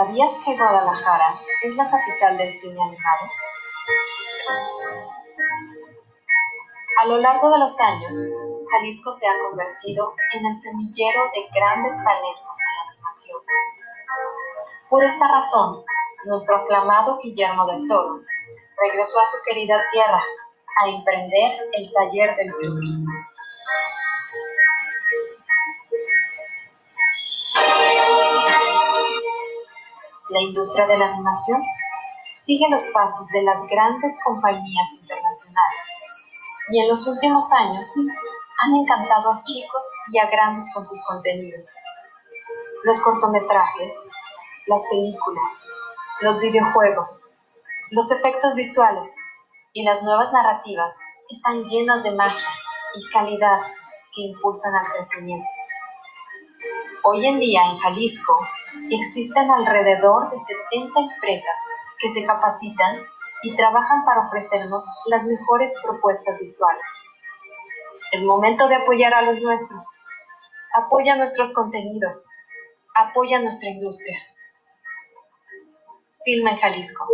¿Sabías que Guadalajara es la capital del cine animado? A lo largo de los años, Jalisco se ha convertido en el semillero de grandes talentos en la animación. Por esta razón, nuestro aclamado Guillermo del Toro regresó a su querida tierra a emprender el taller del Chucky. La industria de la animación sigue los pasos de las grandes compañías internacionales y en los últimos años han encantado a chicos y a grandes con sus contenidos. Los cortometrajes, las películas, los videojuegos, los efectos visuales y las nuevas narrativas están llenas de magia y calidad que impulsan al crecimiento. Hoy en día en Jalisco existen alrededor de 70 empresas que se capacitan y trabajan para ofrecernos las mejores propuestas visuales. Es momento de apoyar a los nuestros. Apoya nuestros contenidos. Apoya nuestra industria. Filma en Jalisco.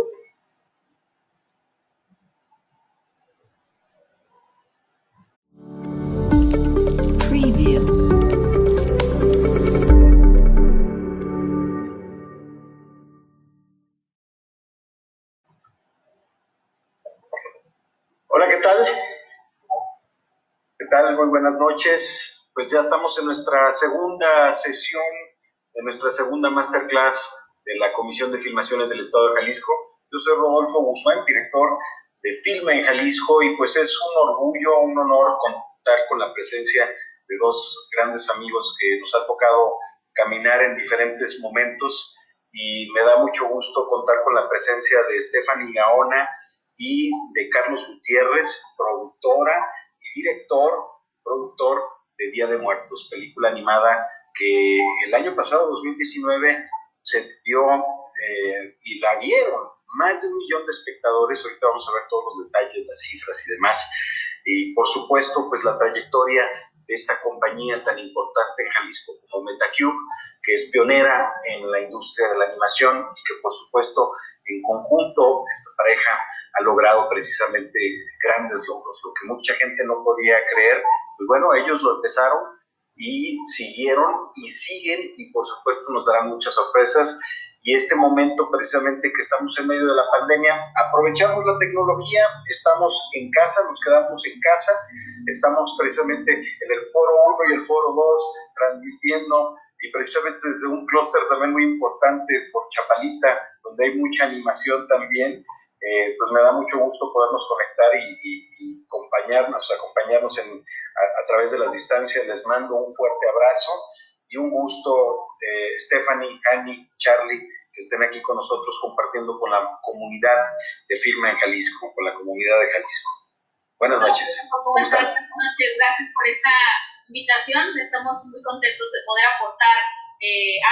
Hola, ¿qué tal? ¿Qué tal? Muy buenas noches. Pues ya estamos en nuestra segunda sesión, en nuestra segunda masterclass de la Comisión de Filmaciones del Estado de Jalisco. Yo soy Rodolfo Guzmán, director de Filma en Jalisco, y pues es un orgullo, un honor contar con la presencia de dos grandes amigos que nos ha tocado caminar en diferentes momentos, y me da mucho gusto contar con la presencia de Stephanie Gaona y de Carlos Gutiérrez, productora y productor de Día de Muertos, película animada que el año pasado, 2019, se dio y la vieron más de 1 millón de espectadores. Ahorita vamos a ver todos los detalles, las cifras y demás. Y por supuesto, pues la trayectoria de esta compañía tan importante en Jalisco como Metacube, que es pionera en la industria de la animación y que por supuesto en conjunto esta pareja ha logrado precisamente grandes logros, lo que mucha gente no podía creer. Pues bueno, ellos lo empezaron y siguieron y siguen, y por supuesto nos darán muchas sorpresas. Y este momento precisamente que estamos en medio de la pandemia, aprovechamos la tecnología, estamos en casa, nos quedamos en casa, estamos precisamente en el Foro 1 y el Foro 2 transmitiendo, y precisamente desde un clúster también muy importante por Chapalita, donde hay mucha animación también. Pues me da mucho gusto podernos conectar y acompañarnos a través de las distancias. Les mando un fuerte abrazo y un gusto, Stephanie, Annie, Charlie, que estén aquí con nosotros compartiendo con la comunidad de Filma en Jalisco, con la comunidad de Jalisco. Buenas noches. ¿Cómo están? Buenas noches, gracias por esta invitación. Estamos muy contentos de poder aportar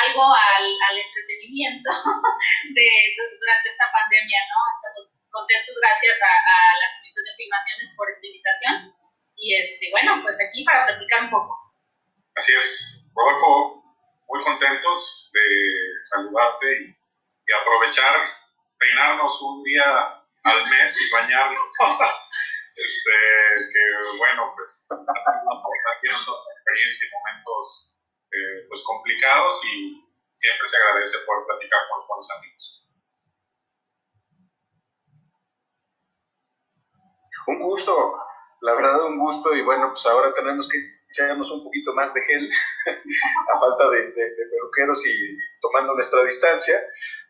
algo al entretenimiento durante esta pandemia, ¿no? Estamos contentos, gracias a la Comisión de Filmaciones por esta invitación. Y bueno, pues aquí para platicar un poco. Así es, Rodolfo, muy contentos de saludarte y aprovechar, peinarnos un día al mes y bañarnos. Que bueno, pues está haciendo experiencia y momentos pues complicados, y siempre se agradece poder platicar con los buenos amigos. Un gusto, la verdad un gusto, y bueno, pues ahora tenemos que echarnos un poquito más de gel a falta de peluqueros y tomando nuestra distancia,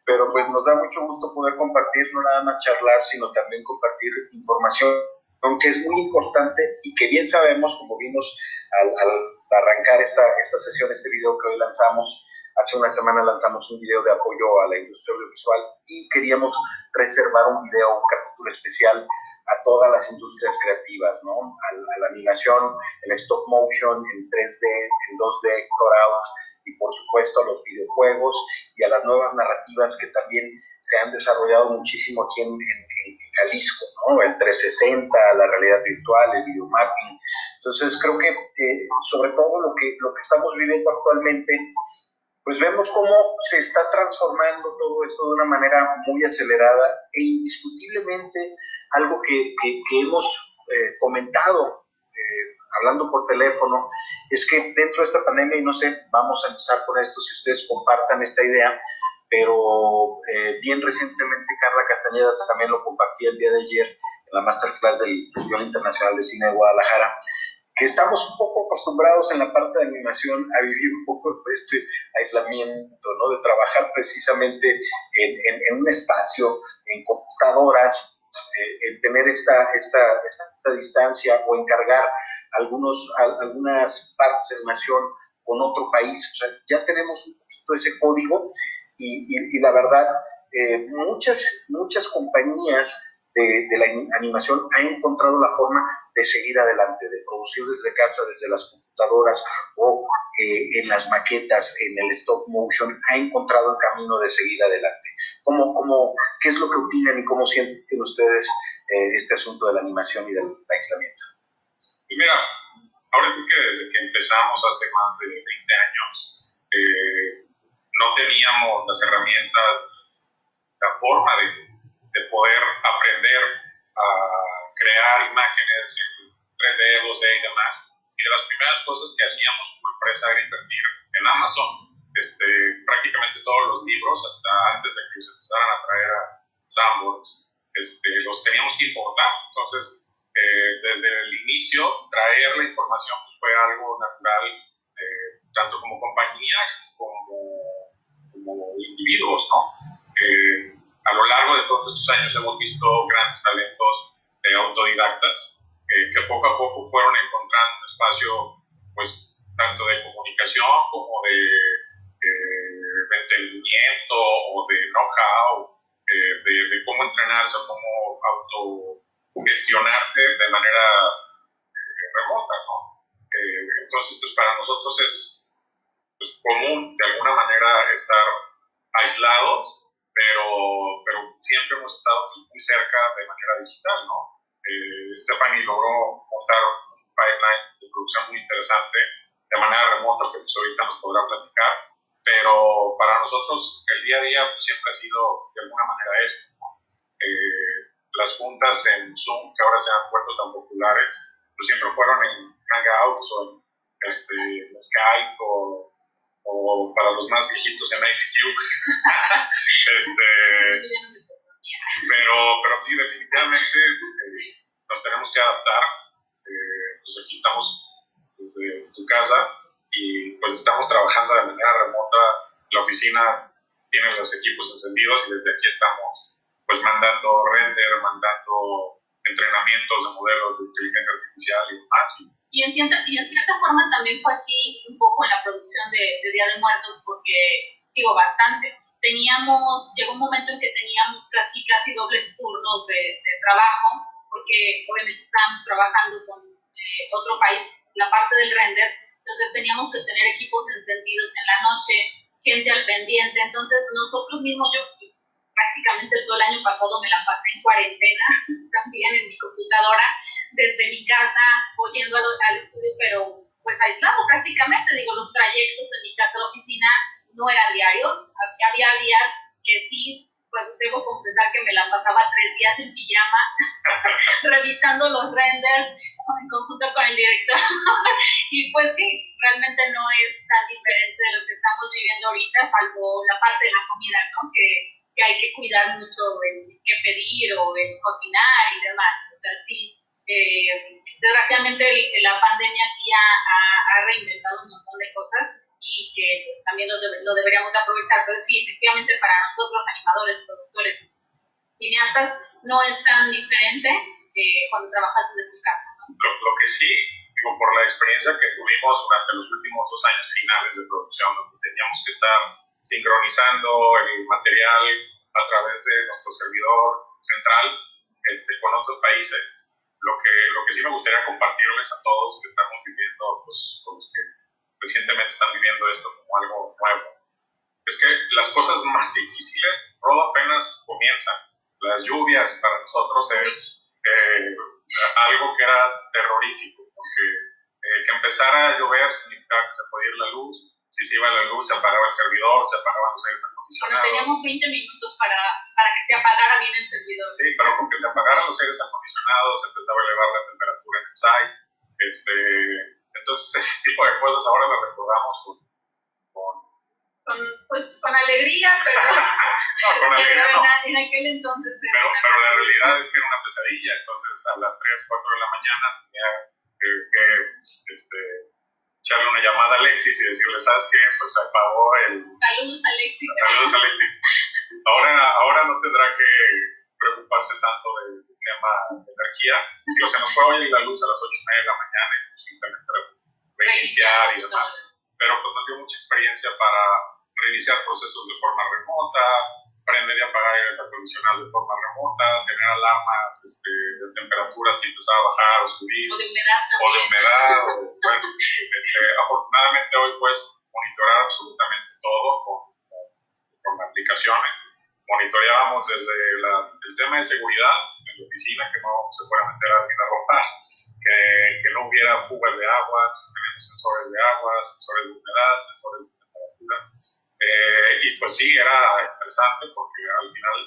pero pues nos da mucho gusto poder compartir, no nada más charlar, sino también compartir información, aunque es muy importante y que bien sabemos, como vimos al arrancar esta sesión, este video que hoy lanzamos. Hace una semana lanzamos un video de apoyo a la industria audiovisual y queríamos reservar un video, un capítulo especial a todas las industrias creativas, ¿no? A la animación, el stop motion, el 3D, el 2D, cutout, y por supuesto a los videojuegos y a las nuevas narrativas que también se han desarrollado muchísimo aquí en Jalisco, ¿no? El 360, la realidad virtual, el videomapping. Entonces creo que sobre todo lo que estamos viviendo actualmente pues vemos cómo se está transformando todo esto de una manera muy acelerada e indiscutiblemente algo que hemos comentado hablando por teléfono, es que dentro de esta pandemia, y no sé, vamos a empezar con esto, si ustedes compartan esta idea, pero bien recientemente Carla Castañeda también lo compartía el día de ayer en la masterclass del Festival Internacional de Cine de Guadalajara, que estamos un poco acostumbrados en la parte de animación a vivir un poco este aislamiento, ¿no? De trabajar precisamente en un espacio, en computadoras, en tener esta distancia o encargar algunas partes de animación con otro país. O sea, ya tenemos un poquito ese código y la verdad, muchas compañías de la animación han encontrado la forma de seguir adelante, de producir desde casa, desde las computadoras o en las maquetas, en el stop motion, ha encontrado el camino de seguir adelante. ¿Qué es lo que opinan y cómo sienten ustedes este asunto de la animación y del aislamiento? Pues mira, ahora que desde que empezamos hace más de 20 años, no teníamos las herramientas, la forma de poder aprender a crear imágenes en 3D, 2D y demás. Y de las primeras cosas que hacíamos como empresa era invertir en Amazon. Prácticamente todos los libros, hasta antes de que se empezaran a traer a Sanborns, los teníamos que importar. Entonces, desde el inicio, traer la información pues, fue algo natural, tanto como compañía como individuos, ¿no? A lo largo de todos estos años hemos visto grandes talentos autodidactas que poco a poco fueron encontrando un espacio, pues, tanto de comunicación como de entendimiento o de know-how, de cómo entrenarse o cómo autogestionarte de manera remota, ¿no? Entonces, pues para nosotros es pues, común de alguna manera estar aislados, pero siempre hemos estado muy cerca de manera digital, ¿no? Stephanie logró montar un pipeline de producción muy interesante de manera remota, que pues ahorita nos podrá platicar, pero para nosotros el día a día pues, siempre ha sido de alguna manera eso, ¿no? Las juntas en Zoom, que ahora se han vuelto tan populares, pues siempre fueron en Hangouts o en Skype o para los más viejitos en ICQ. pero sí, definitivamente nos tenemos que adaptar. Pues aquí estamos desde tu casa y pues estamos trabajando de manera remota. La oficina tiene los equipos encendidos y desde aquí estamos pues mandando render, mandando entrenamientos de modelos de inteligencia artificial y demás. Y en cierta forma también fue así un poco en la producción de Día de Muertos, porque, digo, bastante. Llegó un momento en que teníamos casi dobles turnos de trabajo, porque obviamente estábamos trabajando con otro país, la parte del render, entonces teníamos que tener equipos encendidos en la noche, gente al pendiente, entonces nosotros mismos, yo prácticamente todo el año pasado me la pasé en cuarentena, también en mi computadora, desde mi casa, yendo al estudio, pero pues aislado prácticamente, digo, los trayectos en mi casa a la oficina no eran diarios, había días que sí, pues debo confesar que me la pasaba 3 días en pijama, revisando los renders en conjunto con el director, y pues sí, realmente no es tan diferente de lo que estamos viviendo ahorita, salvo la parte de la comida, ¿no? Que hay que cuidar mucho el qué pedir o el cocinar y demás. O sea, sí, desgraciadamente la pandemia sí ha reinventado un montón de cosas y que también lo deberíamos aprovechar. Pero sí, efectivamente para nosotros, animadores, productores, cineastas, no es tan diferente cuando trabajas desde tu casa, ¿no? Lo que sí, digo, por la experiencia que tuvimos durante los últimos 2 años finales de producción, donde teníamos que estar sincronizando el material a través de nuestro servidor central con otros países. Lo que sí me gustaría compartirles a todos que estamos viviendo, pues, con los que recientemente están viviendo esto como algo nuevo, es que las cosas más difíciles apenas comienzan. Las lluvias para nosotros es algo que era terrorífico, porque que empezara a llover significaba que se podía ir la luz, si se iba la luz, se apagaba el servidor, se apagaban los aires Bueno, acondicionados. teníamos 20 minutos para que se apagara bien el servidor. Sí, pero con que se apagaran los aires acondicionados, se empezaba a elevar la temperatura en el site. Entonces, ese tipo de cosas ahora las recordamos con alegría, pero, no, con alegría pero no. en aquel entonces. Pero la realidad es que era una pesadilla. Entonces, a las 3, 4 de la mañana tenía que echarle una llamada a Alexis y decirle, ¿sabes qué? Pues se apagó el... Saludos, Alexis. Saludos, Alexis. Ahora no tendrá que preocuparse tanto del tema de energía. Digo, se nos fue hoy la luz a las 8:30 de la mañana y simplemente reiniciar y demás. Pero pues nos dio mucha experiencia para reiniciar procesos de forma remota, prender y apagar aires acondicionados de forma remota, tener alarmas de temperatura si empezaba a bajar o subir. O de humedad también. O de humedad. Bueno, afortunadamente hoy puedes monitorear absolutamente todo con aplicaciones. Monitoreábamos desde el tema de seguridad en la oficina, que no se fuera a meter alguien a robar, que no hubiera fugas de agua, tenemos sensores de agua, sensores de humedad, sensores de temperatura. Y pues sí, era estresante porque al final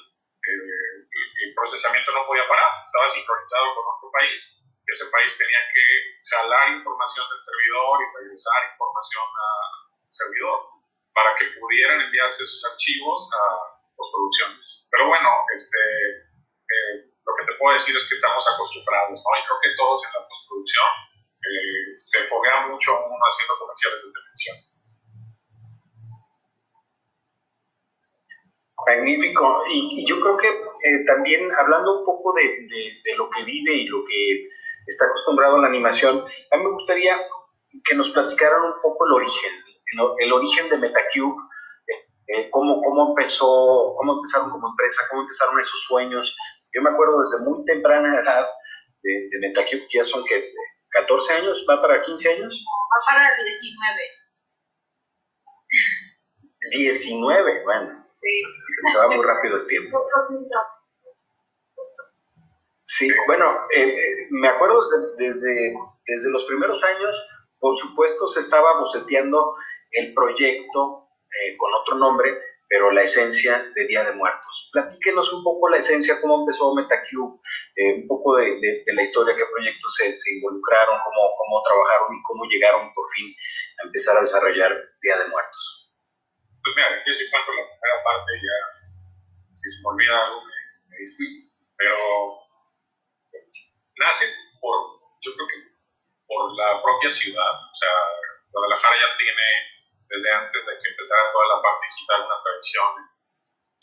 el procesamiento no podía parar, estaba sincronizado con otro país, y ese país tenía que jalar información del servidor y regresar información al servidor para que pudieran enviarse sus archivos a postproducción. Pero bueno, lo que te puedo decir es que estamos acostumbrados, ¿no? Y creo que todos en la postproducción se foguea mucho uno haciendo comerciales de televisión. Magnífico. Y yo creo que también hablando un poco de lo que vive y lo que está acostumbrado a la animación, a mí me gustaría que nos platicaran un poco el origen de Metacube, cómo empezaron como empresa, cómo empezaron esos sueños. Yo me acuerdo desde muy temprana edad de Metacube, que ya son 14 años, va para 15 años. Va para 19. 19, bueno. Sí. Se va muy rápido el tiempo. Sí, bueno, me acuerdo desde los primeros años, por supuesto, se estaba boceteando el proyecto con otro nombre, pero la esencia de Día de Muertos. Platíquenos un poco la esencia, cómo empezó Metacube, un poco de la historia, qué proyectos se involucraron, cómo trabajaron y cómo llegaron por fin a empezar a desarrollar Día de Muertos. Pues mira, yo sí cuento la primera parte, ya si se me olvida algo me dice, pero nace yo creo que por la propia ciudad. O sea, Guadalajara ya tiene, desde antes de que empezara toda la parte digital, una tradición en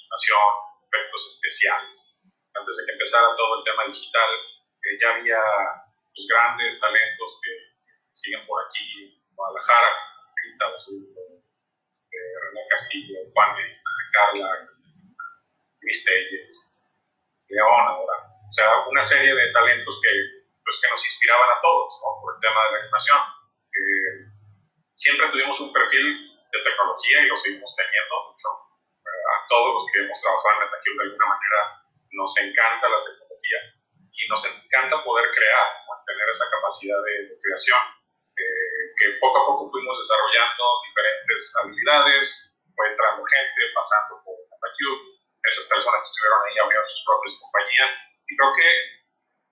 animación, efectos especiales. Antes de que empezara todo el tema digital, ya había los grandes talentos que siguen por aquí en Guadalajara, Rita Bazú, René Castillo, Juan de Carla, Luis Telles, León ahora. O sea, una serie de talentos que nos inspiraban a todos, ¿no? Por el tema de la animación. Siempre tuvimos un perfil de tecnología y lo seguimos teniendo mucho. A todos los que hemos trabajado en Metacube de alguna manera nos encanta la tecnología y nos encanta poder crear, tener esa capacidad de creación. Que poco a poco fuimos desarrollando diferentes habilidades, fue entrando gente, pasando por Metacube, esas personas que estuvieron ahí abrieron sus propias compañías, y creo que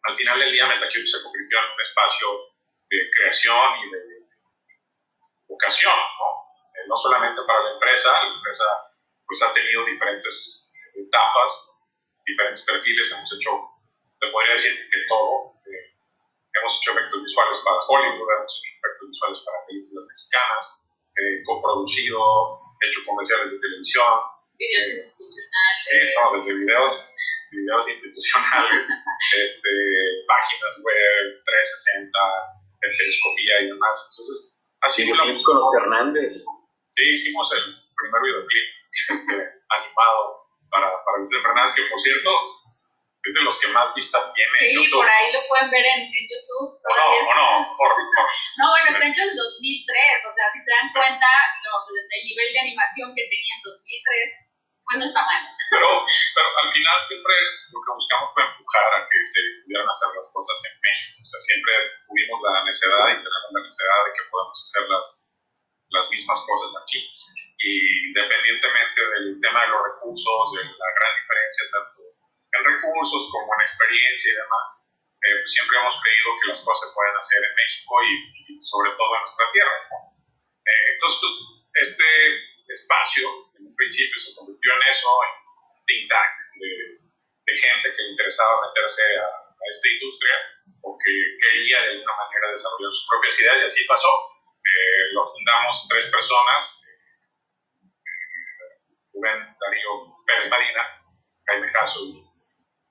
al final del día Metacube se convirtió en un espacio de creación y de vocación, ¿no? No solamente para la empresa pues ha tenido diferentes etapas, diferentes perfiles, hemos hecho, te podría decir que todo. Hemos hecho efectos visuales para Hollywood, hemos hecho efectos visuales para películas mexicanas, coproducido, hecho comerciales de televisión. Videos institucionales. No, desde videos institucionales, páginas web, 360, estereoscopía y demás. Entonces, así videoclips con los Fernández. Sí, hicimos el primer videoclip animado para Vicente Fernández, que por cierto es de los que más vistas tiene en YouTube. Sí, por ahí lo pueden ver en YouTube. No, No, bueno, está hecho en 2003, o sea, si se dan cuenta, el nivel de animación que tenía en 2003, pues no está mal. Pero al final siempre lo que buscamos fue empujar a que se pudieran hacer las cosas en México. O sea, siempre tuvimos la necesidad y tenemos la necesidad de que podamos hacerlas las mismas cosas aquí. Y independientemente del tema de los recursos, de la gran diferencia tanto en recursos como en experiencia y demás, pues siempre hemos creído que las cosas se pueden hacer en México y sobre todo en nuestra tierra, ¿no? Entonces, pues, este espacio en un principio se convirtió en eso, en un think tank de gente que le interesaba meterse a esta industria o que quería de alguna manera desarrollar sus propias ideas, y así pasó. Lo fundamos 3 personas, Rubén Darío Pérez Marina, Jaime Caso y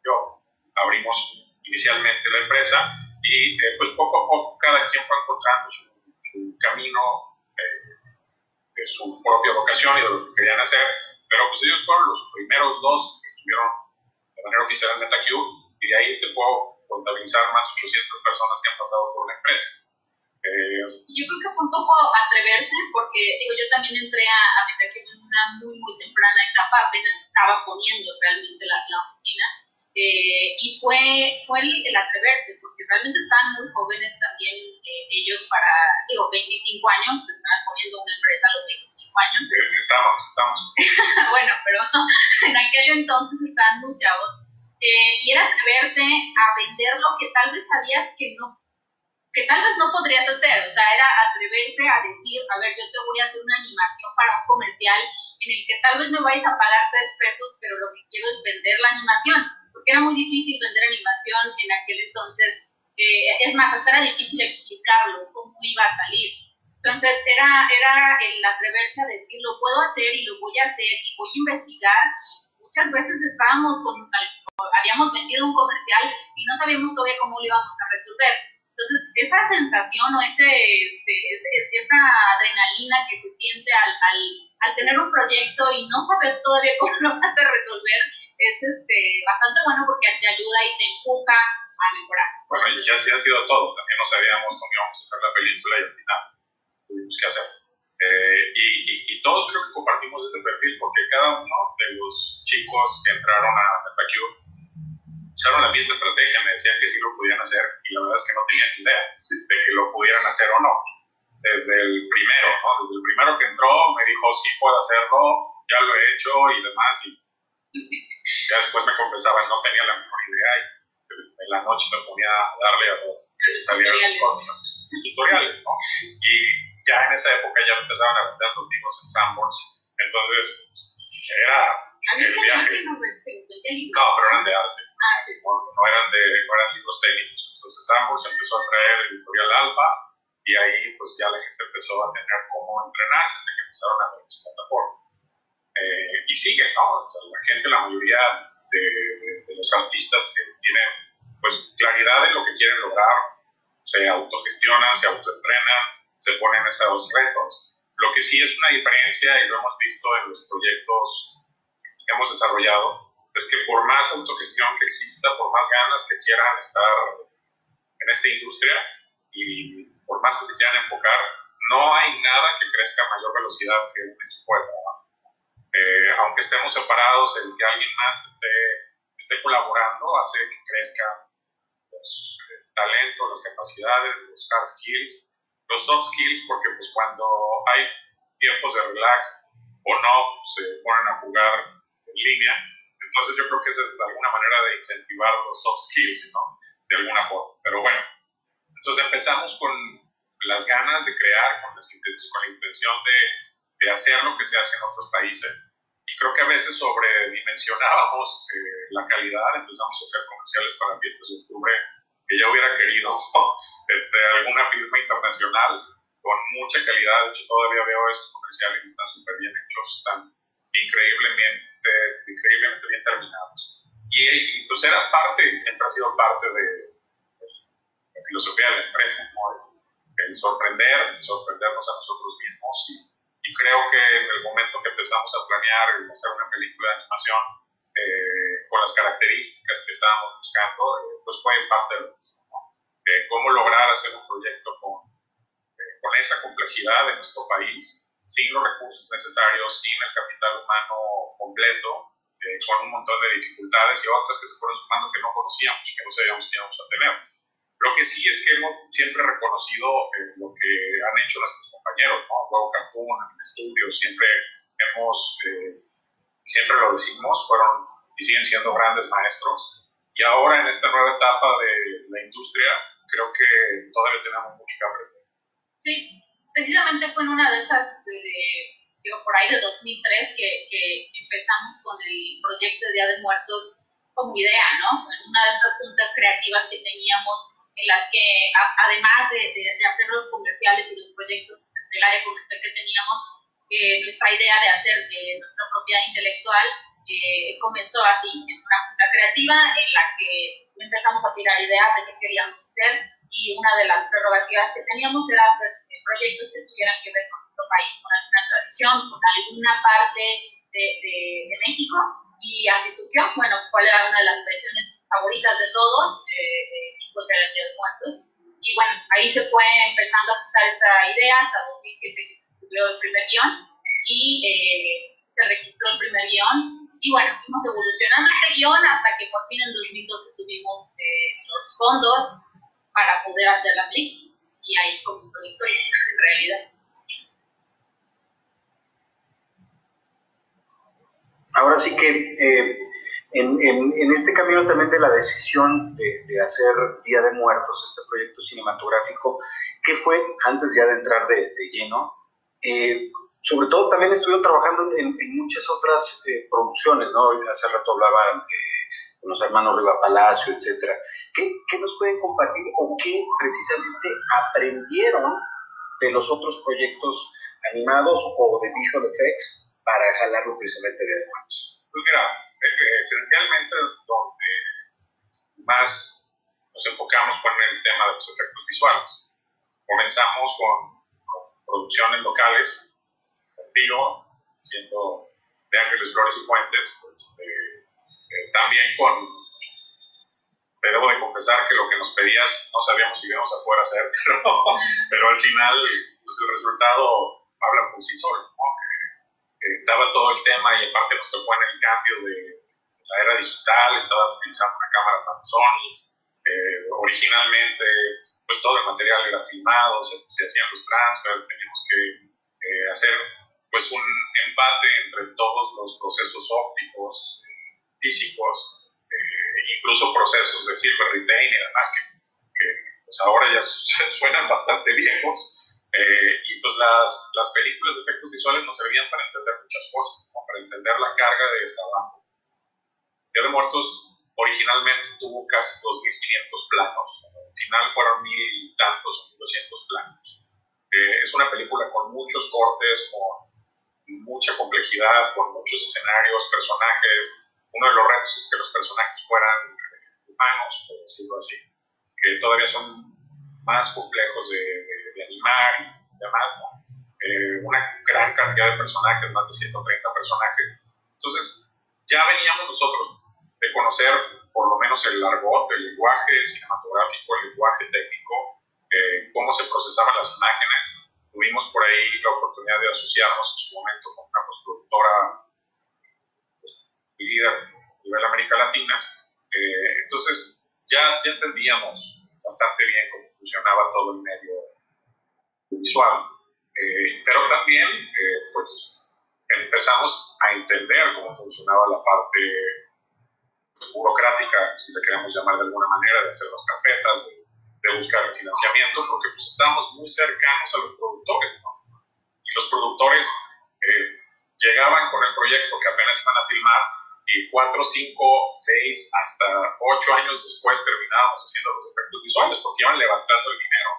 yo. Abrimos inicialmente la empresa y pues poco a poco cada quien fue encontrando su camino de su propia vocación y de lo que querían hacer, pero pues ellos fueron los primeros 2 que estuvieron de manera oficial en MetaQ, y de ahí te puedo contabilizar más de 800 personas que han pasado por la empresa. Yo creo que fue un poco atreverse, porque digo, yo también entré a MetaQ en una muy temprana etapa, apenas estaba poniendo realmente la oficina, y fue el atreverse, porque realmente estaban muy jóvenes también ellos para, digo, 25 años, estaban poniendo una empresa a los 25 años. Estamos. Bueno, pero en aquel entonces estaban muy chavos, y era atreverse a vender lo que tal vez sabías que tal vez no podrías hacer. O sea, era atreverse a decir, a ver, yo te voy a hacer una animación para un comercial en el que tal vez me vais a pagar 3 pesos, pero lo que quiero es vender la animación, porque era muy difícil vender animación en aquel entonces. Es más, hasta era difícil explicarlo, cómo iba a salir. Entonces era el atreverse a decir, lo puedo hacer y lo voy a hacer y voy a investigar. Muchas veces habíamos vendido un comercial y no sabíamos todavía cómo lo íbamos a resolver. Entonces, esa sensación o esa adrenalina que se siente al tener un proyecto y no saber todavía cómo lo vas a resolver es bastante bueno, porque te ayuda y te empuja a mejorar. Bueno, y así ha sido todo. También no sabíamos cómo íbamos a hacer la película y al final tuvimos que hacerlo. Y todos creo que compartimos ese perfil, porque cada uno de los chicos que entraron a MetaQ usaron la misma estrategia, me decían que sí lo podían hacer, y la verdad es que no tenían idea de que lo pudieran hacer o no. Desde el primero, ¿no? Desde el primero que entró me dijo, sí puedo hacerlo, ya lo he hecho y demás, y ya después me confesaba, no tenía la mejor idea, y en la noche me ponía a darle a lo que salían las cosas, tutoriales, ¿no? Y ya en esa época ya empezaban a vender los libros en Sanborns, entonces era el viaje. No, pero eran de arte. No eran libros técnicos. Entonces Sanborns empezó a traer el editorial Alfa, y ahí pues ya la gente empezó a tener cómo entrenarse hasta que empezaron a ver esa plataforma. Y sigue, ¿no? O sea, la gente, la mayoría de los artistas que tienen pues claridad en lo que quieren lograr, se autogestionan, se autoentrenan, se ponen esos retos. Lo que sí es una diferencia, y lo hemos visto en los proyectos que hemos desarrollado, es que por más autogestión que exista, por más ganas que quieran estar en esta industria y por más que se quieran enfocar, no hay nada que crezca a mayor velocidad que un equipo de trabajo. Aunque estemos separados, el que alguien más esté colaborando hace que crezcan los talentos, las capacidades, los hard skills, los soft skills, porque pues cuando hay tiempos de relax o no, se ponen a jugar en línea. Entonces yo creo que esa es alguna manera de incentivar los soft skills, ¿no? De alguna forma. Pero bueno, entonces empezamos con las ganas de crear, con la intención de hacer lo que se hace en otros países. Y creo que a veces sobredimensionábamos la calidad. Empezamos a hacer comerciales para fiestas de octubre que ya hubiera querido, ¿no? Alguna firma internacional con mucha calidad. De hecho, todavía veo esos comerciales que están súper bien hechos, están increíblemente bien terminados. Y pues era siempre ha sido parte de la filosofía de la empresa, ¿no? El sorprendernos a nosotros mismos, y creo que en el momento que empezamos a planear hacer una película de animación con las características que estábamos buscando, pues fue parte de lo mismo, ¿no? Cómo lograr hacer un proyecto con esa complejidad en nuestro país, sin los recursos necesarios, sin el capital humano completo, con un montón de dificultades y otras que se fueron sumando que no conocíamos, que no sabíamos que íbamos a tener. Lo que sí es que hemos siempre reconocido lo que han hecho nuestros compañeros, ¿no? luego Cancún, en estudios, siempre lo decimos, fueron y siguen siendo grandes maestros. Y ahora en esta nueva etapa de la industria, creo que todavía tenemos mucho que aprender. Sí, precisamente fue en una de esas, por ahí de 2003, que empezamos con el proyecto de Día de Muertos como idea, ¿no? Una de estas juntas creativas que teníamos, en las que, además de hacer los comerciales y los proyectos del área comercial que teníamos, nuestra idea de hacer nuestra propiedad intelectual comenzó así, en una junta creativa en la que empezamos a tirar ideas de qué queríamos hacer, y una de las prerrogativas que teníamos era hacer proyectos que tuvieran que ver con nuestro país, con alguna tradición, con alguna parte de México, y así surgió. Bueno, cuál era una de las tradiciones favoritas de todos, pues era el Día de Muertos, y bueno, ahí se fue empezando a gestar esta idea hasta 2007, que se escribió el primer guión, y se registró el primer guión, y bueno, fuimos evolucionando este guión hasta que por fin en 2012 tuvimos los fondos para poder hacer la película, y ahí comenzó la historia en realidad. Ahora sí que en este camino también de la decisión de hacer Día de Muertos, este proyecto cinematográfico, ¿qué fue antes ya de entrar de lleno? Sobre todo también estuvieron trabajando en muchas otras producciones, ¿no? Hace rato hablaban con los hermanos Riva Palacio, etcétera. ¿Qué nos pueden compartir o qué precisamente aprendieron de los otros proyectos animados o de visual effects para jalarlo precisamente de Muertos? Pues mira, esencialmente donde más nos enfocamos fue en el tema de los efectos visuales. Comenzamos con producciones locales, contigo, siendo de Ángeles Flores y Fuentes, también te debo de confesar que lo que nos pedías no sabíamos si íbamos a poder hacer, pero al final pues el resultado habla por sí solo, ¿no? Estaba todo el tema, y aparte nos tocó en el cambio de la era digital, estaba utilizando una cámara Sony, originalmente pues todo el material era filmado, se hacían los transfers, teníamos que hacer pues un empate entre todos los procesos ópticos, físicos, incluso procesos de silver retain y demás que pues ahora ya suenan bastante viejos. Y pues las películas de efectos visuales nos servían para entender muchas cosas, ¿no? Para entender la carga de trabajo. Día de Muertos originalmente tuvo casi 2.500 planos, al final fueron 1.000 y tantos, 1.200 planos. Es una película con muchos cortes, con mucha complejidad, con muchos escenarios, personajes. Uno de los retos es que los personajes fueran humanos, por decirlo así, que todavía son más complejos de animar y demás, ¿no? Una gran cantidad de personajes, más de 130 personajes. Entonces, ya veníamos nosotros de conocer por lo menos el argot, el lenguaje cinematográfico, el lenguaje técnico, cómo se procesaban las imágenes. Tuvimos por ahí la oportunidad de asociarnos en su momento con una productora líder a nivel América Latina. Entonces, ya entendíamos bastante bien cómo funcionaba todo el medio visual, pero también pues empezamos a entender cómo funcionaba la parte burocrática, si le queremos llamar de alguna manera, de hacer las carpetas, de buscar el financiamiento, porque pues estábamos muy cercanos a los productores, ¿no? Y los productores llegaban con el proyecto que apenas iban a filmar, y 4, 5, 6, hasta 8 años después terminábamos haciendo los efectos visuales, porque iban levantando el dinero.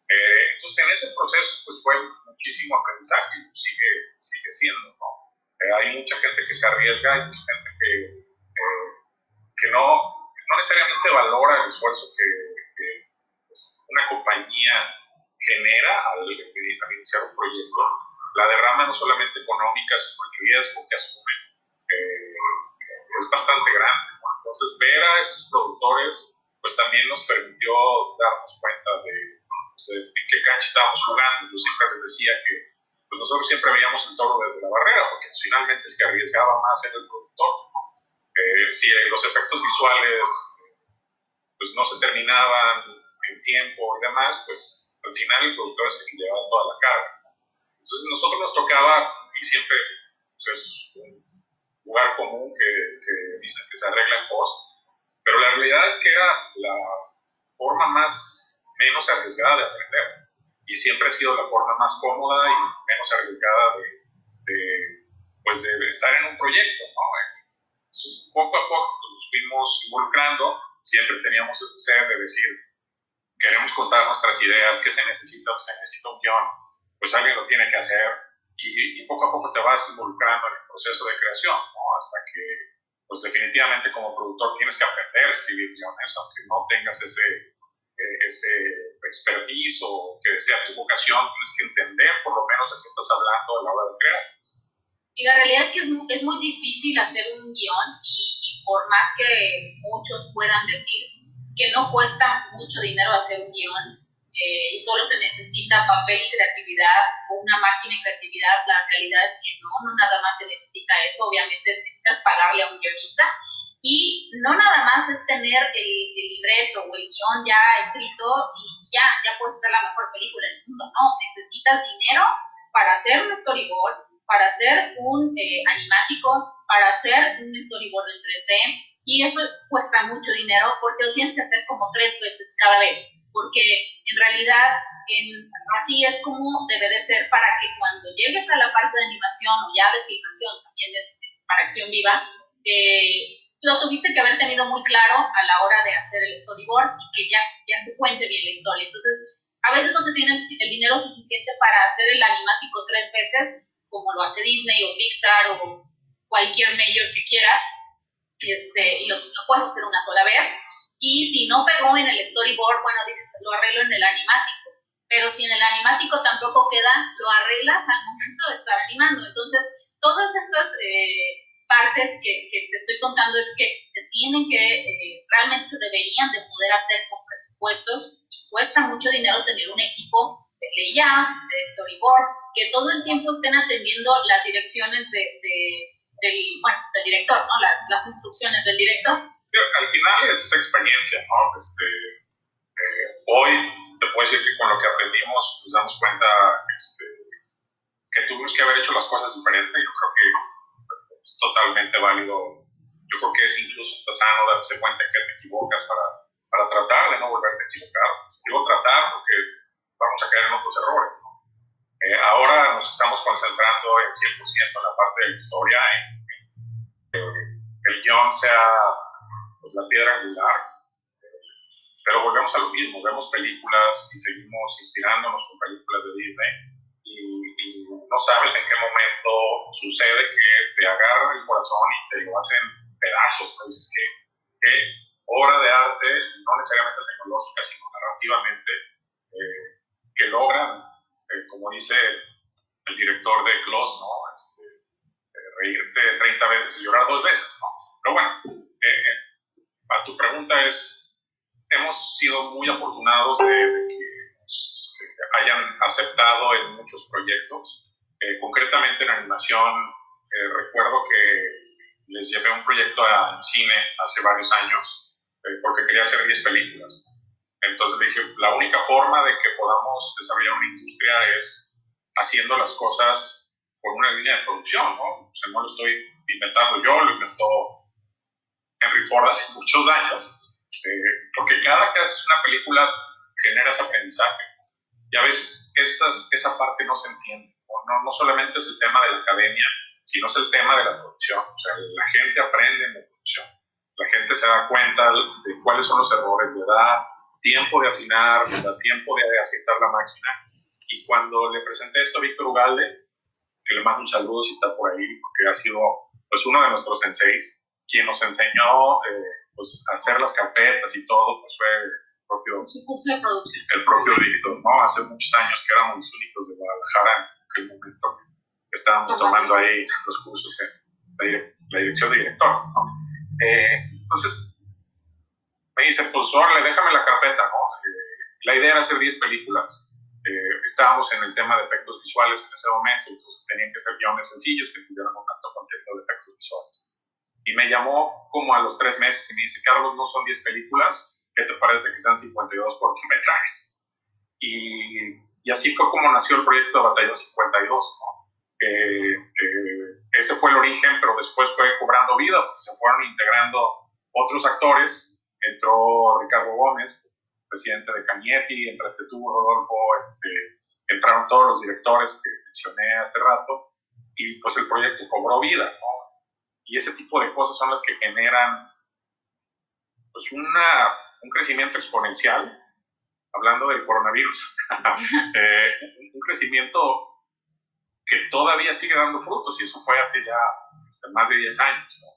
Entonces en ese proceso pues fue muchísimo aprendizaje, y sigue siendo, ¿no? Hay mucha gente que se arriesga, hay mucha gente que no necesariamente valora el esfuerzo que pues, una compañía genera al iniciar un proyecto. La derrama no solamente económica, sino el riesgo que asume es bastante grande, ¿no? Entonces ver a estos productores pues también nos permitió darnos cuenta de en qué cancha estábamos jugando. Yo siempre les decía que pues nosotros siempre veíamos el toro desde la barrera, porque finalmente el que arriesgaba más era el productor. Si los efectos visuales pues no se terminaban en tiempo y demás, pues al final el productor es el que llevaba toda la carga. tocaba, y siempre pues, es un lugar común que dicen que se arregla en post, pero la realidad es que era la forma menos arriesgada de aprender, y siempre ha sido la forma más cómoda y menos arriesgada pues de estar en un proyecto, ¿no? Entonces, poco a poco nos fuimos involucrando, siempre teníamos ese ser de decir, queremos contar nuestras ideas, ¿qué se necesita? Pues se necesita un guión, pues alguien lo tiene que hacer, y poco a poco te vas involucrando en el proceso de creación, ¿no? Hasta que, pues definitivamente como productor tienes que aprender a escribir guiones, aunque no tengas ese expertise o que sea tu vocación, tienes que entender por lo menos de qué estás hablando a la hora de crear. Y la realidad es que es muy difícil hacer un guión y por más que muchos puedan decir que no cuesta mucho dinero hacer un guión y solo se necesita papel y creatividad o una máquina y creatividad, la realidad es que no nada más se necesita eso, obviamente necesitas pagarle a un guionista y no nada más es tener el libreto o el guión ya escrito y ya puedes hacer la mejor película del mundo, no, necesitas dinero para hacer un storyboard, para hacer un animático, para hacer un storyboard en 3D, y eso cuesta mucho dinero porque lo tienes que hacer como 3 veces cada vez, porque en realidad así es como debe de ser para que cuando llegues a la parte de animación o ya de filmación, también es para acción viva, lo tuviste que haber tenido muy claro a la hora de hacer el storyboard y que ya se cuente bien la historia. Entonces, a veces no se tiene el dinero suficiente para hacer el animático 3 veces, como lo hace Disney o Pixar o cualquier major que quieras, y lo puedes hacer una sola vez, y si no pegó en el storyboard, bueno, dices, lo arreglo en el animático, pero si en el animático tampoco queda, lo arreglas al momento de estar animando. Entonces, todas estas partes que te estoy contando es que se tienen que, realmente se deberían de poder hacer con presupuesto, y cuesta mucho dinero tener un equipo de layout, de storyboard, que todo el tiempo estén atendiendo las direcciones del director, ¿no? Las instrucciones del director. Al final es experiencia, ¿no? Hoy te puedo decir que con lo que aprendimos nos damos cuenta que tuvimos que haber hecho las cosas diferentes. Yo creo que es totalmente válido. Yo creo que es incluso hasta sano darse cuenta que te equivocas para tratar de no volverte a equivocar. Digo tratar porque vamos a caer en otros errores, ¿no? Ahora nos estamos concentrando en 100% en la parte de la historia, en que el guión sea pues, la piedra angular, pero volvemos a lo mismo, vemos películas y seguimos inspirándonos con películas de Disney y no sabes en qué momento sucede que te agarran el corazón y te lo hacen pedazos, ¿no? Es que obra de arte, no necesariamente tecnológica, sino narrativamente, que logran, como dice el director de Klaus, ¿no? Reírte 30 veces y llorar 2 veces, ¿no? Pero bueno, a tu pregunta hemos sido muy afortunados de que nos hayan aceptado en muchos proyectos. Concretamente en animación, recuerdo que les llevé un proyecto en cine hace varios años porque quería hacer 10 películas. Entonces le dije, la única forma de que podamos desarrollar una industria es haciendo las cosas por una línea de producción, ¿no? O sea, no lo estoy inventando yo, lo inventó Henry Ford hace muchos años, porque cada que haces una película generas aprendizaje y a veces esa parte no se entiende, no solamente es el tema de la academia, sino es el tema de la producción. O sea, la gente aprende en la producción, la gente se da cuenta de cuáles son los errores, le da tiempo de afinar, le da tiempo de aceptar la máquina. Y cuando le presenté esto a Víctor Ugalde, que le mando un saludo si está por ahí, porque ha sido pues uno de nuestros senseis, quien nos enseñó pues, a hacer las carpetas y todo, pues fue el propio Víctor, ¿no? Hace muchos años que éramos los únicos de Guadalajara en aquel momento que estábamos tomando ahí los cursos en la dirección de directores, ¿no? Entonces me dice, pues órale, déjame la carpeta, ¿no? La idea era hacer 10 películas. Estábamos en el tema de efectos visuales en ese momento, entonces tenían que ser guiones sencillos que tuvieran un alto contenido de efectos visuales. Y me llamó como a los 3 meses y me dice, Carlos, no son 10 películas, ¿qué te parece que sean 52 cortometrajes? Y así fue como nació el proyecto de Batallón 52, ¿no? Ese fue el origen, pero después fue cobrando vida, porque se fueron integrando otros actores. Entró Ricardo Gómez, presidente de Cagnetti, entraste tú, Rodolfo, entraron todos los directores que mencioné hace rato, y pues el proyecto cobró vida, ¿no? Y ese tipo de cosas son las que generan pues un crecimiento exponencial, hablando del coronavirus, un crecimiento que todavía sigue dando frutos, y eso fue hace ya más de 10 años, ¿no?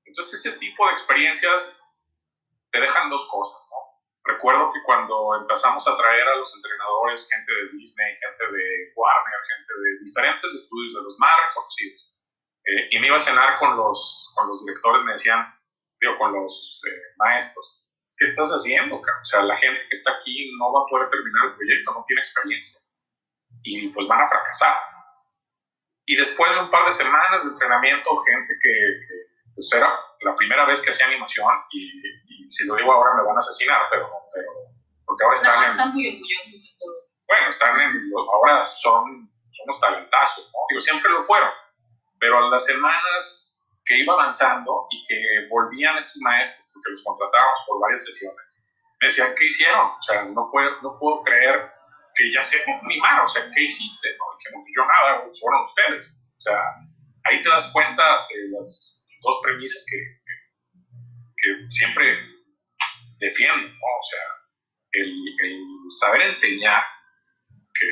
Entonces ese tipo de experiencias te dejan dos cosas, ¿no? Recuerdo que cuando empezamos a traer a los entrenadores, gente de Disney, gente de Warner, gente de diferentes estudios de los más reconocidos, y me iba a cenar con los directores, me decían, con los maestros, ¿qué estás haciendo, cabrón? O sea, la gente que está aquí no va a poder terminar el proyecto, no tiene experiencia, y pues van a fracasar. Y después de un par de semanas de entrenamiento, gente que pues era la primera vez que hacía animación, y si lo digo ahora me van a asesinar, pero porque ahora están muy orgullosos de todo. Bueno, ahora son unos talentazos, ¿no? Digo, siempre lo fueron, pero a las semanas que iba avanzando y que volvían estos maestros, porque los contratábamos por varias sesiones, me decían, ¿qué hicieron? O sea, no puedo creer que ya sé animar, o sea, ¿qué hiciste? ¿No? Y que no, yo nada, fueron ustedes. O sea, ahí te das cuenta de las dos premisas que siempre defiendo, ¿no? O sea, el saber enseñar, que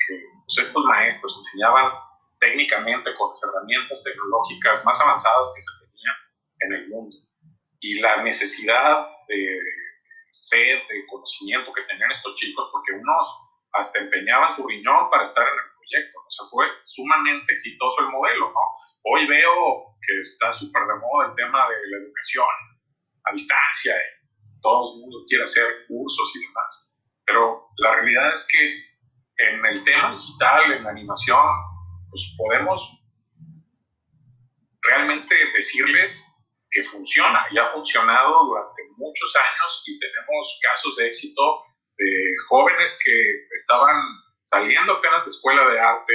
pues estos maestros enseñaban técnicamente con las herramientas tecnológicas más avanzadas que se tenían en el mundo, y la necesidad de sed, de conocimiento que tenían estos chicos, porque unos hasta empeñaban su riñón para estar en el proyecto. O sea, fue sumamente exitoso el modelo, ¿no? Hoy veo que está súper de moda el tema de la educación a distancia, todo el mundo quiere hacer cursos y demás, pero la realidad es que en el tema digital, en la animación, pues podemos realmente decirles que funciona, y ha funcionado durante muchos años, y tenemos casos de éxito de jóvenes que estaban saliendo apenas de escuela de arte,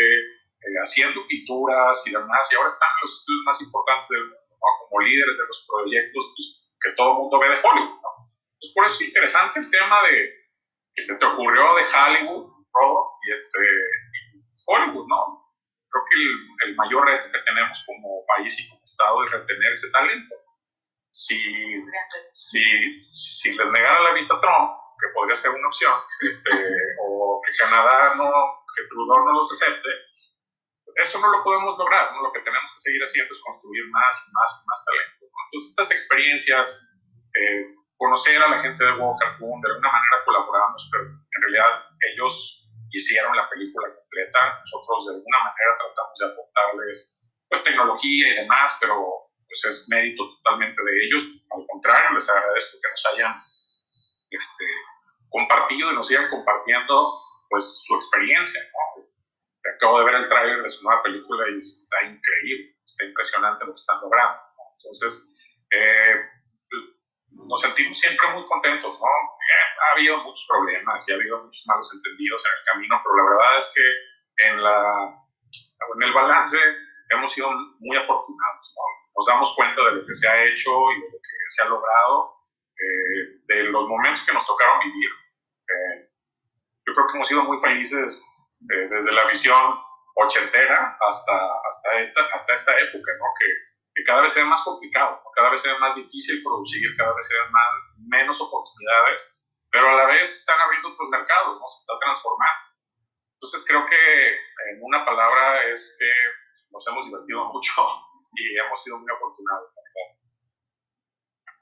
haciendo pinturas y demás, y ahora están en los estudios más importantes del mundo, ¿no? Como líderes de los proyectos pues, que todo el mundo ve de Hollywood, ¿no? Entonces, por eso es interesante el tema de que se te ocurrió de Hollywood, Robo, y Hollywood, ¿no? Creo que el mayor reto que tenemos como país y como Estado es retener ese talento. Si les negara la visa a Trump, que podría ser una opción, o que Canadá que Trudeau no los acepte, eso no lo podemos lograr, ¿no? Lo que tenemos que seguir haciendo es construir más y más y más talento, ¿no? Entonces estas experiencias, conocer a la gente de Wow Cartoon, de alguna manera colaboramos, pero en realidad ellos hicieron la película completa, nosotros de alguna manera tratamos de aportarles pues tecnología y demás, pero pues es mérito totalmente de ellos. Al contrario, les agradezco que nos hayan compartido y nos sigan compartiendo pues su experiencia, ¿no? Acabo de ver el tráiler de su nueva película y está increíble, está impresionante lo que están logrando, ¿no? Entonces, nos sentimos siempre muy contentos, ¿no? Ha habido muchos problemas y ha habido muchos malos entendidos en el camino, pero la verdad es que en el balance hemos sido muy afortunados, ¿no? Nos damos cuenta de lo que se ha hecho y de lo que se ha logrado, de los momentos que nos tocaron vivir. Yo creo que hemos sido muy felices desde la visión ochentera hasta esta época, ¿no? Que cada vez es más complicado, ¿no? Cada vez es más difícil producir, cada vez es menos oportunidades, pero a la vez están abriendo otros mercados, ¿no? Se está transformando. Entonces creo que en una palabra es que nos hemos divertido mucho y hemos sido muy afortunados.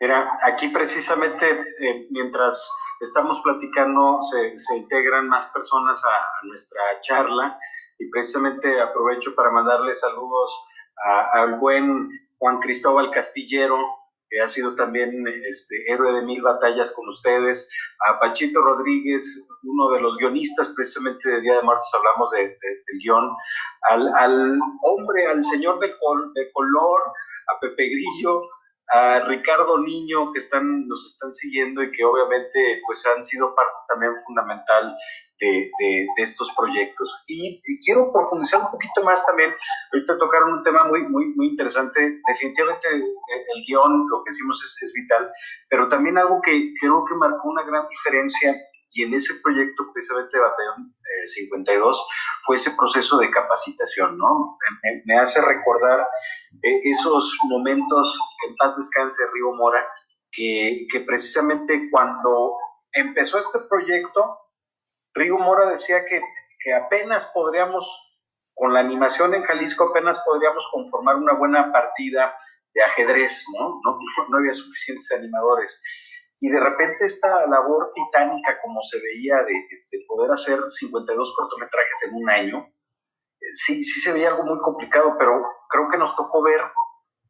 Mira, aquí precisamente mientras estamos platicando se integran más personas a nuestra charla, y precisamente aprovecho para mandarle saludos al buen Juan Cristóbal Castillero, que ha sido también héroe de 1000 batallas con ustedes, a Pachito Rodríguez, uno de los guionistas precisamente de Día de Muertos, hablamos del guión, al hombre, al señor de color, a Pepe Grillo, a Ricardo Niño, que nos están siguiendo y que obviamente pues han sido parte también fundamental de estos proyectos. Y quiero profundizar un poquito más también. Ahorita tocaron un tema muy interesante. Definitivamente el guión, lo que decimos, es vital, pero también algo que creo que marcó una gran diferencia, y en ese proyecto precisamente de Batallón 52 fue ese proceso de capacitación, ¿no? Me hace recordar esos momentos, en paz descanse Rigo Mora, que precisamente cuando empezó este proyecto, Rigo Mora decía que apenas podríamos, con la animación en Jalisco, apenas podríamos conformar una buena partida de ajedrez, ¿no? No había suficientes animadores. Y de repente esta labor titánica, como se veía, de poder hacer 52 cortometrajes en un año, sí se veía algo muy complicado, pero creo que nos tocó ver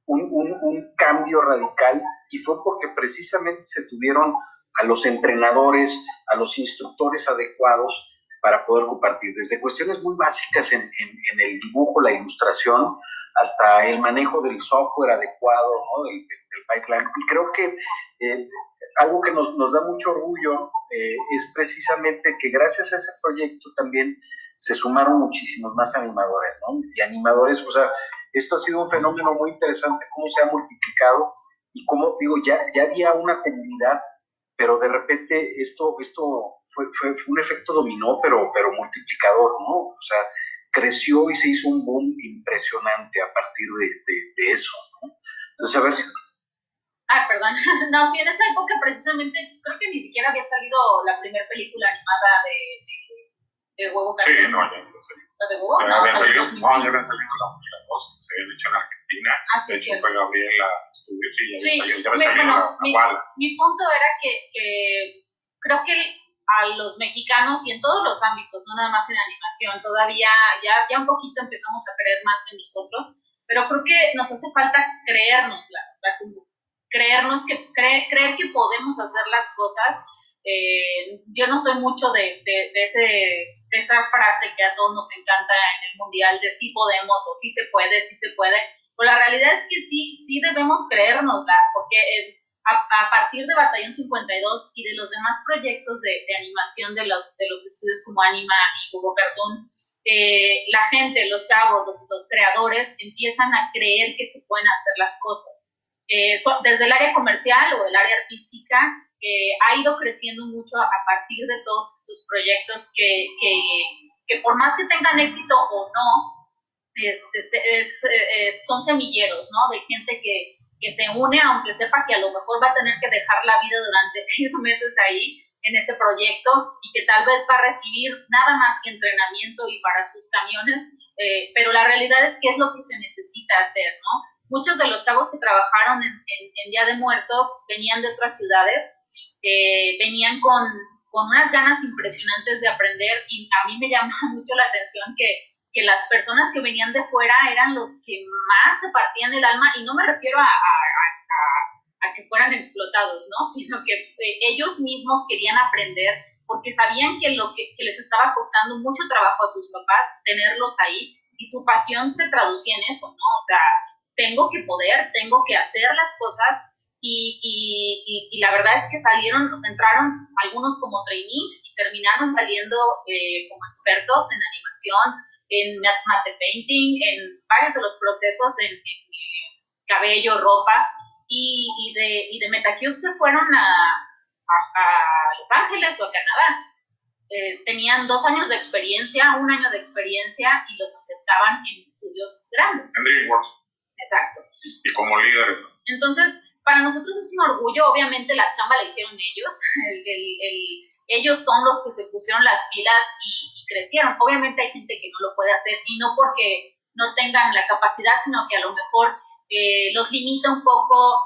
un cambio radical, y fue porque precisamente se tuvieron a los entrenadores, a los instructores adecuados para poder compartir, desde cuestiones muy básicas en el dibujo, la ilustración, hasta el manejo del software adecuado, ¿no? del pipeline. Y creo que algo que nos da mucho orgullo es precisamente que gracias a ese proyecto también se sumaron muchísimos más animadores, ¿no? Y animadores, o sea, esto ha sido un fenómeno muy interesante, cómo se ha multiplicado y cómo, digo, ya había una comunidad, pero de repente esto fue un efecto dominó, pero multiplicador, ¿no? O sea, creció y se hizo un boom impresionante a partir de eso, ¿no? Entonces, a ver si... Perdón. No, sí, en esa época precisamente, creo que ni siquiera había salido la primera película animada de Huevo Cartoon. Sí, no, ya no sé. ¿La de Huevo? Ya habían salido las dos, se habían hecho en Argentina. Sí, de hecho, fue Gabriela Studios, sí, ya había salido bueno, la mi punto era que creo que a los mexicanos, y en todos los ámbitos, no nada más en animación, todavía ya un poquito empezamos a creer más en nosotros, pero creo que nos hace falta creérnosla, como creernos creer que podemos hacer las cosas. Yo no soy mucho de esa frase que a todos nos encanta en el mundial de sí podemos o sí se puede, pero la realidad es que sí debemos creérnosla, porque a partir de Batallón 52 y de los demás proyectos de animación de los estudios como Anima y Hugo Cartoon, la gente, los chavos, los creadores empiezan a creer que se pueden hacer las cosas. Desde el área comercial o el área artística, ha ido creciendo mucho a partir de todos estos proyectos que por más que tengan éxito o no, son semilleros, ¿no? De gente que se une, aunque sepa que a lo mejor va a tener que dejar la vida durante 6 meses ahí en ese proyecto y que tal vez va a recibir nada más que entrenamiento y para sus camiones, pero la realidad es que es lo que se necesita hacer, ¿no? Muchos de los chavos que trabajaron en Día de Muertos venían de otras ciudades, venían con unas ganas impresionantes de aprender, y a mí me llama mucho la atención que las personas que venían de fuera eran los que más se partían el alma, y no me refiero a que fueran explotados, ¿no? Sino que ellos mismos querían aprender porque sabían que les estaba costando mucho trabajo a sus papás tenerlos ahí, y su pasión se traducía en eso, ¿no? O sea, tengo que poder, tengo que hacer las cosas, y la verdad es que entraron algunos como trainees y terminaron saliendo como expertos en animación, en mate painting, en varios de los procesos, en cabello, ropa, y de Metacube se fueron a Los Ángeles o a Canadá. Tenían 2 años de experiencia, 1 año de experiencia, y los aceptaban en estudios grandes. En DreamWorks. Exacto. Y como líderes. Entonces, para nosotros es un orgullo. Obviamente la chamba la hicieron ellos. Ellos son los que se pusieron las pilas y crecieron. Obviamente hay gente que no lo puede hacer, y no porque no tengan la capacidad, sino que a lo mejor los limita un poco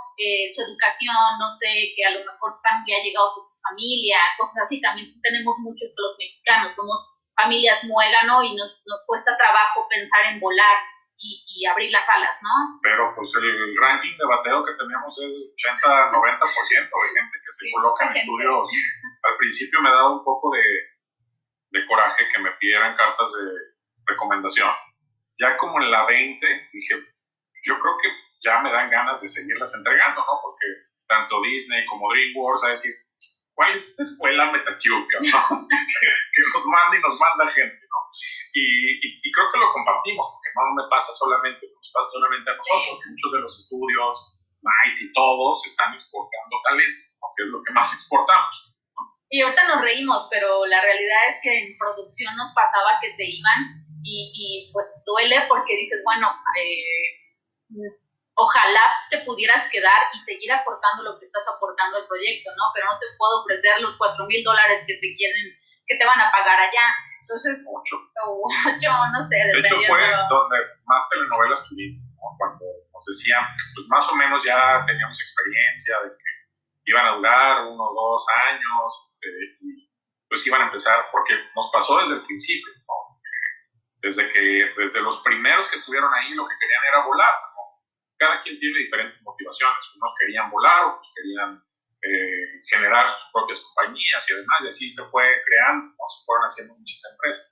su educación, no sé, que a lo mejor están ya llegados a su familia, cosas así. También tenemos muchos los mexicanos, somos familias muégano y nos cuesta trabajo pensar en volar y abrir las alas, ¿no? Pero pues el ranking de bateo que teníamos es 80-90% de gente que se coloca en estudios. Al principio me daba un poco de coraje que me pidieran cartas de recomendación. Ya como en la 20 dije, yo creo que ya me dan ganas de seguirlas entregando, ¿no? Porque tanto Disney como DreamWorks, a decir, ¿cuál es esta escuela Metatiuca, ¿no? que nos manda y nos manda gente, ¿no? Y creo que lo compartimos, porque no me pasa solamente, nos pasa solamente a nosotros. Muchos de los estudios, Might y todos, están exportando talento, ¿no? Que es lo que más exportamos. Y ahorita nos reímos, pero la realidad es que en producción nos pasaba que se iban y pues duele porque dices, bueno, ojalá te pudieras quedar y seguir aportando lo que estás aportando al proyecto, ¿no? Pero no te puedo ofrecer los $4,000 que te van a pagar allá. Entonces, yo no sé. De hecho, fue donde más telenovelas tuvimos, ¿no? Cuando nos decían, pues más o menos ya teníamos experiencia de que iban a durar 1 o 2 años, y pues iban a empezar, porque nos pasó desde el principio, ¿no? Desde los primeros que estuvieron ahí, lo que querían era volar, ¿no? Cada quien tiene diferentes motivaciones. Unos querían volar, otros querían generar sus propias compañías y además, y así se fue creando, ¿no? Se fueron haciendo muchas empresas.